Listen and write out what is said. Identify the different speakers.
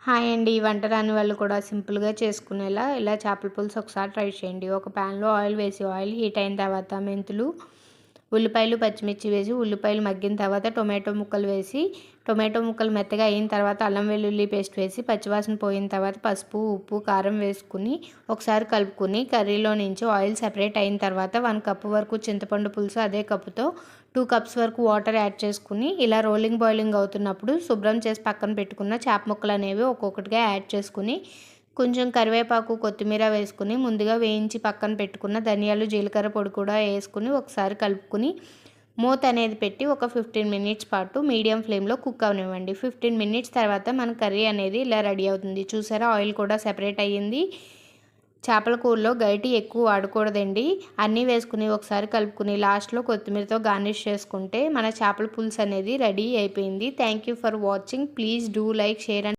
Speaker 1: Hi అండి. వంట రాని వాళ్ళు కూడా సింపుల్‌గా చేసుకునేలా ఇలా చేపల పులుసు ఒకసారి ట్రై చేయండి. ఒక ప్యాన్‌లో ఆయిల్ వేసి ఆయిల్ హీట్ అయిన తర్వాత మెంతులు, ఉల్లిపాయలు, పచ్చిమిర్చి వేసి ఉల్లిపాయలు మగ్గిన తర్వాత టొమాటో ముక్కలు వేసి టొమాటో ముక్కలు మెత్తగా అయిన తర్వాత అల్లం వెల్లుల్లి పేస్ట్ వేసి పచ్చివాసన పోయిన తర్వాత పసుపు, ఉప్పు, కారం వేసుకుని ఒకసారి కలుపుకొని కర్రీలో నుంచి ఆయిల్ సెపరేట్ అయిన తర్వాత 1 కప్పు వరకు చింతపండు పులుసు అదే కప్పుతో 2 కప్స్ వరకు వాటర్ యాడ్ చేసుకుని ఇలా బాయిలింగ్ అవుతున్నప్పుడు శుభ్రం చేసి పక్కన పెట్టుకున్న చేప ముక్కలు అనేవి ఒక్కొక్కటిగా యాడ్ చేసుకుని కొంచెం కరివేపాకు, కొత్తిమీర వేసుకుని ముందుగా వేయించి పక్కన పెట్టుకున్న ధనియాలు, జీలకర్ర పొడి కూడా వేసుకుని ఒకసారి కలుపుకుని మూత అనేది పెట్టి ఒక 15 మినిట్స్ పాటు మీడియం ఫ్లేమ్లో కుక్ అవనివ్వండి. 15 మినిట్స్ తర్వాత మన కర్రీ అనేది ఇలా రెడీ అవుతుంది. చూసారా, ఆయిల్ కూడా సెపరేట్ అయ్యింది. చేపల కూరలో గరిటె ఎక్కువ వాడకూడదండి. అన్నీ వేసుకుని ఒకసారి కలుపుకుని లాస్ట్లో కొత్తిమీరతో గార్నిష్ చేసుకుంటే మన చేపల పులుసు అనేది రెడీ అయిపోయింది. Thank you for watching. Please do like, share and